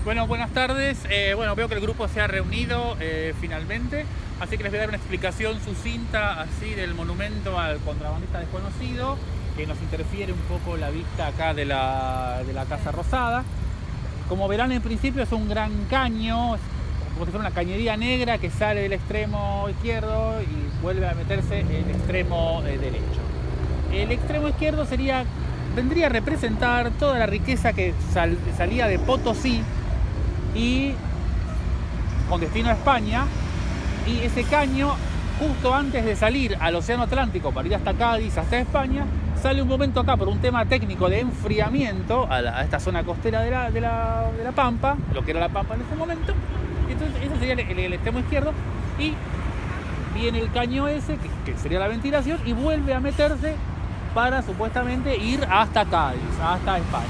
Bueno, buenas tardes. Bueno, veo que el grupo se ha reunido finalmente, así que les voy a dar una explicación sucinta así del monumento al contrabandista desconocido, que nos interfiere un poco la vista acá de la Casa Rosada. Como verán, en principio es un gran caño, es como si fuera una cañería negra que sale del extremo izquierdo y vuelve a meterse en el extremo derecho. El extremo izquierdo vendría a representar toda la riqueza que salía de Potosí y con destino a España, y ese caño, justo antes de salir al Océano Atlántico para ir hasta Cádiz, hasta España, sale un momento acá por un tema técnico de enfriamiento a esta zona costera de la Pampa, lo que era la Pampa en ese momento. Entonces ese sería el extremo izquierdo, y viene el caño ese, que sería la ventilación, y vuelve a meterse para supuestamente ir hasta Cádiz, hasta España.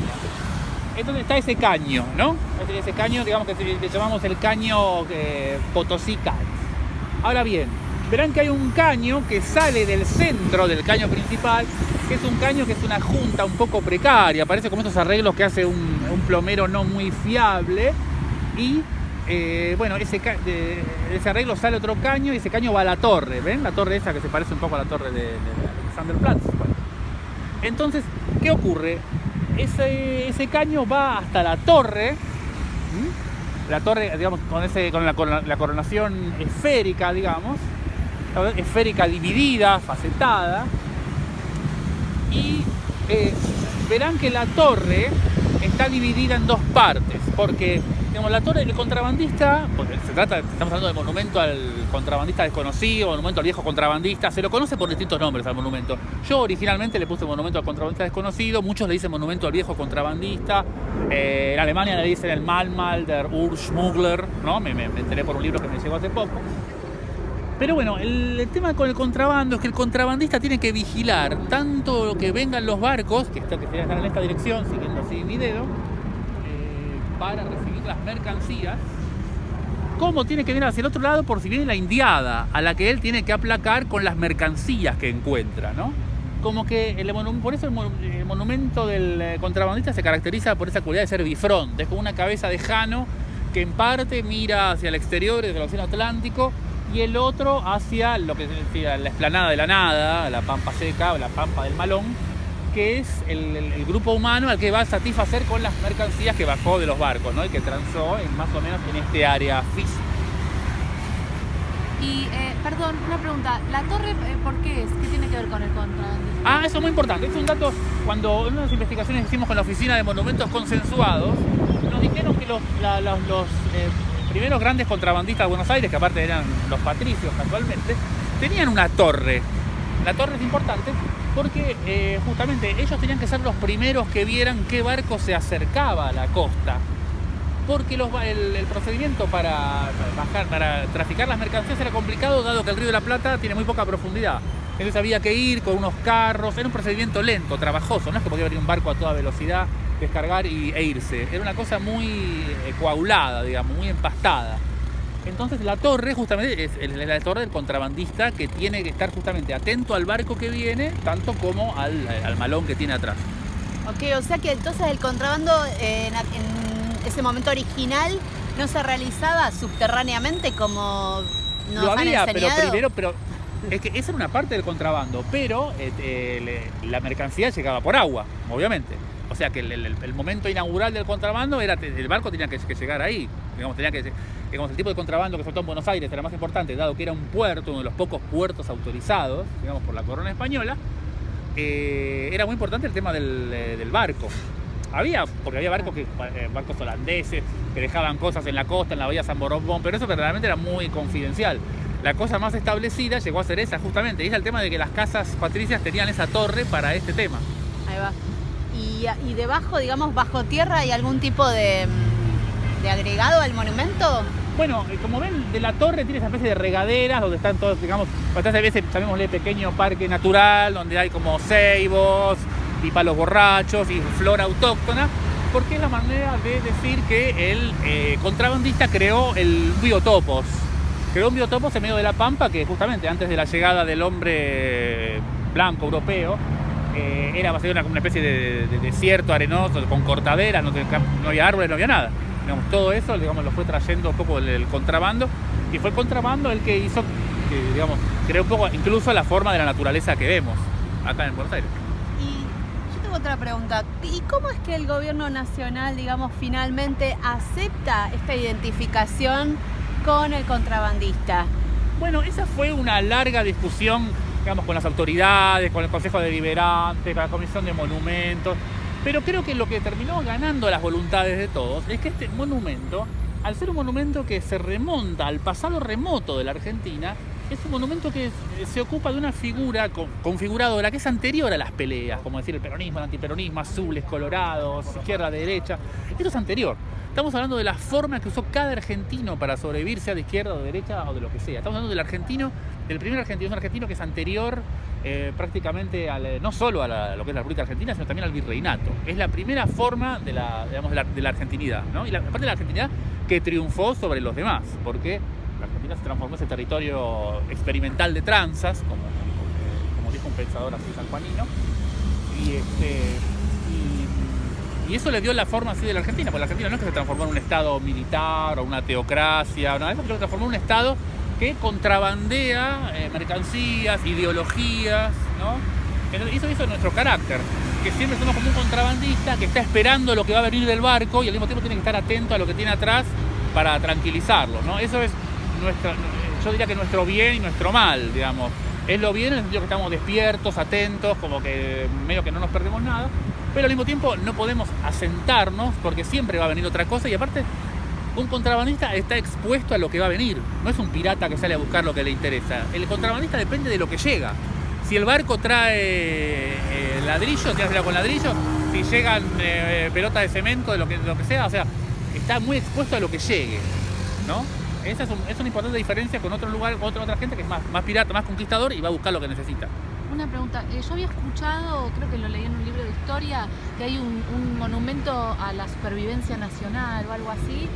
Entonces está ese caño, ¿no? Ese caño, digamos, que le llamamos el caño Potosí-Cádiz. Ahora bien, verán que hay un caño que sale del centro del caño principal, que es un caño que es una junta un poco precaria, parece como estos arreglos que hace un plomero no muy fiable, y bueno, ese arreglo sale otro caño y ese caño va a la torre, ¿ven? La torre esa que se parece un poco a la torre de Alexanderplatz. Bueno. Entonces, ¿qué ocurre? Ese caño va hasta la torre, digamos, con la coronación esférica, digamos, esférica dividida, facetada, y verán que la torre está dividida en dos partes, porque digamos, la torre del contrabandista, estamos hablando del monumento al contrabandista desconocido, monumento al viejo contrabandista, se lo conoce por distintos nombres al monumento. Yo originalmente le puse monumento al contrabandista desconocido, muchos le dicen monumento al viejo contrabandista, en Alemania le dicen el Mahnmal der Urschmuggler, ¿no? Me enteré por un libro que me llegó hace poco. Pero bueno, el tema con el contrabando es que el contrabandista tiene que vigilar tanto que vengan los barcos, que están en esta dirección, siguiendo así mi dedo, para recibir las mercancías, como tiene que venir hacia el otro lado por si viene la indiada, a la que él tiene que aplacar con las mercancías que encuentra, ¿no? Como que por eso el monumento del contrabandista se caracteriza por esa cualidad de ser bifronte, es como una cabeza de Jano que en parte mira hacia el exterior del Océano Atlántico y el otro hacia lo que decía la explanada de la nada, la Pampa Seca o la Pampa del Malón, que es el grupo humano al que va a satisfacer con las mercancías que bajó de los barcos, ¿no? Y que transó más o menos en este área física. Y, perdón, una pregunta, ¿la torre por qué es? ¿Qué tiene que ver con el contrabandismo? Eso es muy importante, es un dato, cuando en unas investigaciones que hicimos con la Oficina de Monumentos Consensuados, nos dijeron que los primeros grandes contrabandistas de Buenos Aires, que aparte eran los patricios casualmente, tenían una torre. La torre es importante porque justamente ellos tenían que ser los primeros que vieran qué barco se acercaba a la costa. Porque el procedimiento para traficar las mercancías era complicado, dado que el Río de la Plata tiene muy poca profundidad. Entonces había que ir con unos carros, era un procedimiento lento, trabajoso, no es que podía venir un barco a toda velocidad, descargar e irse. Era una cosa muy coagulada, digamos, muy empastada. Entonces la torre justamente es la torre del contrabandista, que tiene que estar justamente atento al barco que viene, tanto como al malón que tiene atrás. Ok, o sea que entonces el contrabando en ese momento original no se realizaba subterráneamente como nos lo han había, enseñado. pero es que esa era una parte del contrabando, pero la mercancía llegaba por agua, obviamente. O sea que el momento inaugural del contrabando era el barco tenía que llegar ahí. Digamos, el tipo de contrabando que soltó en Buenos Aires era más importante, dado que era un puerto, uno de los pocos puertos autorizados, digamos, por la corona española. Era muy importante el tema del barco. Porque había barcos holandeses que dejaban cosas en la costa, en la bahía San Borondón, pero eso verdaderamente era muy confidencial. La cosa más establecida llegó a ser esa, justamente, y es el tema de que las casas patricias tenían esa torre para este tema. Ahí va. Y debajo, digamos, bajo tierra, ¿hay algún tipo de agregado al monumento? Bueno, como ven, de la torre tiene esa especie de regaderas donde están todos, digamos, a veces llamémosle pequeño parque natural, donde hay como ceibos y palos borrachos y flora autóctona, porque es la manera de decir que el contrabandista creó biotopos. Creó un biotopos en medio de la Pampa que justamente antes de la llegada del hombre blanco europeo era básicamente una especie de desierto arenoso con cortaderas, no había árboles, no había nada. digamos, todo eso, digamos, lo fue trayendo un poco el contrabando, y fue el contrabando el que hizo, que, digamos, creó un poco incluso la forma de la naturaleza que vemos acá en Buenos Aires. Y yo tengo otra pregunta. ¿Y cómo es que el gobierno nacional, digamos, finalmente acepta esta identificación con el contrabandista? Bueno, esa fue una larga discusión, digamos, con las autoridades, con el Consejo Deliberante, con la Comisión de Monumentos, pero creo que lo que terminó ganando las voluntades de todos es que este monumento, al ser un monumento que se remonta al pasado remoto de la Argentina, es un monumento que se ocupa de una figura configuradora que es anterior a las peleas, como decir el peronismo, el antiperonismo, azules, colorados, izquierda, derecha. Esto es anterior. Estamos hablando de la forma que usó cada argentino para sobrevivir, sea de izquierda o de derecha o de lo que sea. Estamos hablando del argentino, del primer argentino, un argentino que es anterior prácticamente no solo a lo que es la República Argentina, sino también al virreinato. Es la primera forma de la argentinidad, ¿no? Y aparte de la argentinidad que triunfó sobre los demás, porque la Argentina se transformó en ese territorio experimental de tranzas, como dijo un pensador así sanjuanino, y eso le dio la forma así de la Argentina, porque la Argentina no es que se transformó en un estado militar o una teocracia, no, eso se transformó en un estado que contrabandea mercancías, ideologías, ¿no? Eso es nuestro carácter, que siempre somos como un contrabandista que está esperando lo que va a venir del barco y al mismo tiempo tiene que estar atento a lo que tiene atrás para tranquilizarlo, ¿no? Eso es yo diría que nuestro bien y nuestro mal, digamos. Es lo bien en el sentido que estamos despiertos, atentos, como que medio que no nos perdemos nada, pero al mismo tiempo no podemos asentarnos porque siempre va a venir otra cosa, y aparte un contrabandista está expuesto a lo que va a venir, no es un pirata que sale a buscar lo que le interesa. El contrabandista depende de lo que llega. Si el barco trae ladrillo, tiene que hacerlo con ladrillo. Si llegan pelotas de cemento, de lo que sea, o sea, está muy expuesto a lo que llegue, ¿no? Esa es una importante diferencia con otro lugar, con otra gente que es más pirata, más conquistador y va a buscar lo que necesita. Una pregunta, yo había escuchado, creo que lo leí en un libro de historia, que hay un monumento a la supervivencia nacional o algo así.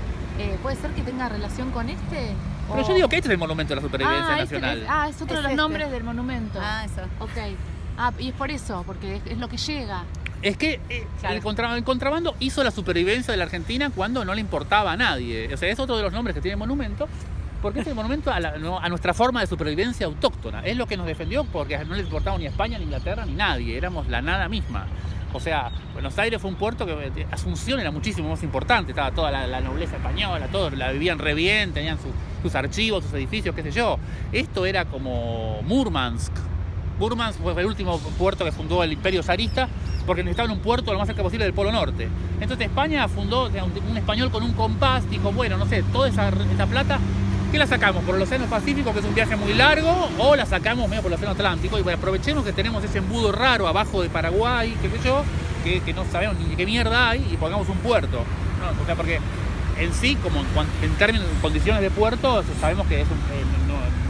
¿Puede ser que tenga relación con este? Pero yo digo que este es el monumento de la supervivencia nacional. Es otro de los nombres del monumento. Eso. Ok. Y es por eso, porque es lo que llega. Es que claro, el contrabando hizo la supervivencia de la Argentina cuando no le importaba a nadie. O sea, es otro de los nombres que tiene el monumento, porque es el monumento a nuestra forma de supervivencia autóctona. Es lo que nos defendió porque no les importaba ni España, ni Inglaterra, ni nadie. Éramos la nada misma. O sea, Buenos Aires fue un puerto que Asunción era muchísimo más importante. Estaba toda la nobleza española, todos la vivían re bien, tenían sus archivos, sus edificios, qué sé yo. Esto era como Murmansk. Murmansk fue el último puerto que fundó el Imperio zarista porque necesitaban un puerto lo más cerca posible del Polo Norte. Entonces España fundó, un español con un compás, dijo, bueno, no sé, toda esa plata, ¿qué la sacamos? ¿Por el Océano Pacífico, que es un viaje muy largo, o la sacamos medio por el Océano Atlántico? Y bueno, aprovechemos que tenemos ese embudo raro abajo de Paraguay, qué sé yo, que no sabemos ni qué mierda hay, y pongamos un puerto. ¿No? O sea, porque en sí, como en términos de condiciones de puerto, sabemos que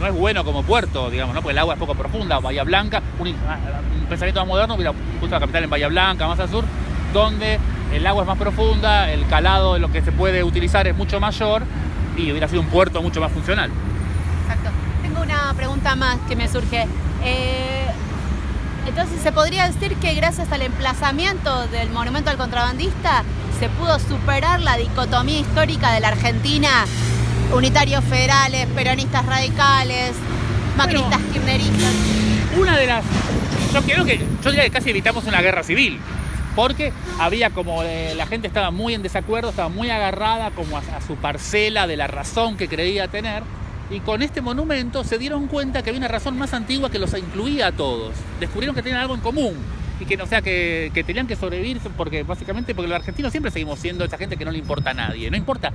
no es bueno como puerto, digamos, ¿no? Porque el agua es poco profunda. Bahía Blanca, un pensamiento más moderno, hubiera puesto la capital en Bahía Blanca, más al sur, donde el agua es más profunda, el calado de lo que se puede utilizar es mucho mayor y hubiera sido un puerto mucho más funcional. Exacto. Tengo una pregunta más que me surge. Entonces, ¿se podría decir que gracias al emplazamiento del monumento al contrabandista se pudo superar la dicotomía histórica de la Argentina? Unitarios federales, peronistas radicales, macristas, kirchneristas. Yo diría que casi evitamos una guerra civil, porque había como la gente estaba muy en desacuerdo, estaba muy agarrada como a su parcela de la razón que creía tener, y con este monumento se dieron cuenta que había una razón más antigua que los incluía a todos. Descubrieron que tenían algo en común y que, o sea, que tenían que sobrevivir porque los argentinos siempre seguimos siendo esa gente que no le importa a nadie. No importa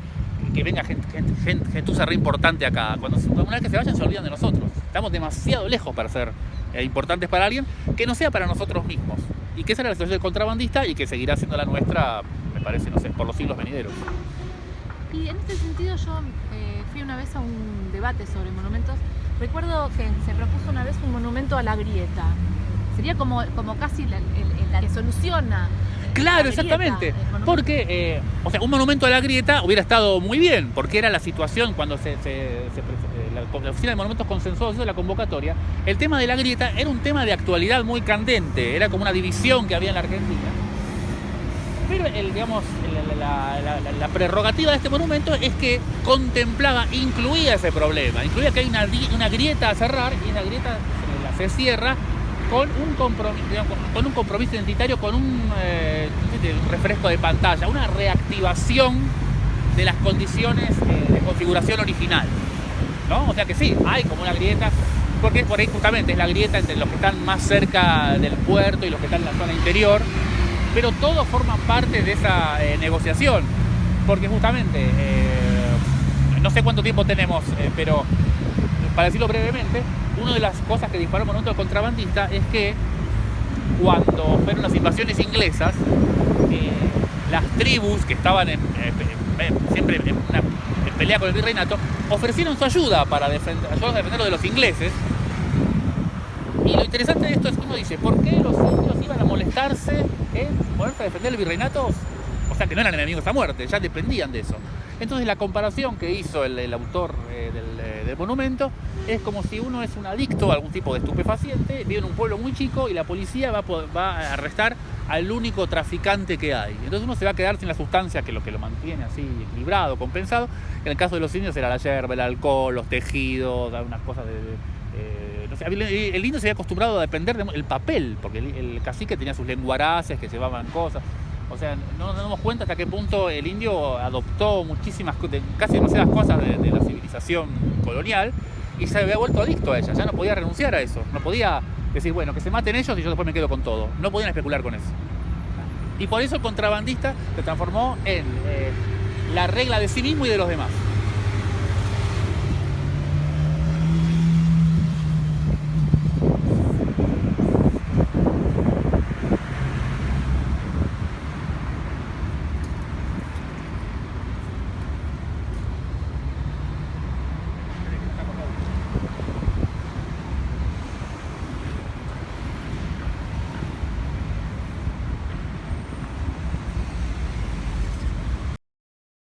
que venga gentuza re importante acá. Una vez que se vayan se olvidan de nosotros. Estamos demasiado lejos para ser importantes para alguien que no sea para nosotros mismos. Y que esa era la situación del contrabandista y que seguirá siendo la nuestra, me parece, no sé, por los siglos venideros. Y en este sentido yo fui una vez a un debate sobre monumentos. Recuerdo que se propuso una vez un monumento a la grieta. Sería como casi la que soluciona. Claro, exactamente. Porque, un monumento a la grieta hubiera estado muy bien, porque era la situación cuando la Oficina de Monumentos consensuó la convocatoria. El tema de la grieta era un tema de actualidad muy candente, era como una división que había en la Argentina. Pero la prerrogativa de este monumento es que contemplaba, incluía ese problema, incluía que hay una grieta a cerrar y una grieta se cierra con un compromiso identitario, con un refresco de pantalla, una reactivación de las condiciones de configuración original, ¿no? O sea que sí, hay como una grieta, porque por ahí justamente es la grieta entre los que están más cerca del puerto y los que están en la zona interior, pero todos forman parte de esa negociación, porque justamente, no sé cuánto tiempo tenemos, pero para decirlo brevemente, una de las cosas que disparó el monumento del contrabandista es que cuando fueron las invasiones inglesas, las tribus que estaban siempre en pelea con el virreinato ofrecieron su ayuda para ayudarlos a defenderlo de los ingleses. Y lo interesante de esto es que uno dice, ¿por qué los indios iban a molestarse en ponerse a defender el virreinato? O sea, que no eran enemigos a muerte, ya dependían de eso. Entonces la comparación que hizo el autor del monumento es como si uno es un adicto a algún tipo de estupefaciente, vive en un pueblo muy chico y la policía va a arrestar al único traficante que hay. Entonces uno se va a quedar sin la sustancia que lo mantiene así equilibrado, compensado. En el caso de los indios era la yerba, el alcohol, los tejidos, unas cosas no sé, el indio se había acostumbrado a depender del papel, porque el cacique tenía sus lenguaraces que llevaban cosas. O sea, no nos damos cuenta hasta qué punto el indio adoptó casi demasiadas cosas de la civilización colonial y se había vuelto adicto a ella. Ya no podía renunciar a eso. No podía decir, bueno, que se maten ellos y yo después me quedo con todo. No podían especular con eso. Y por eso el contrabandista se transformó en la regla de sí mismo y de los demás.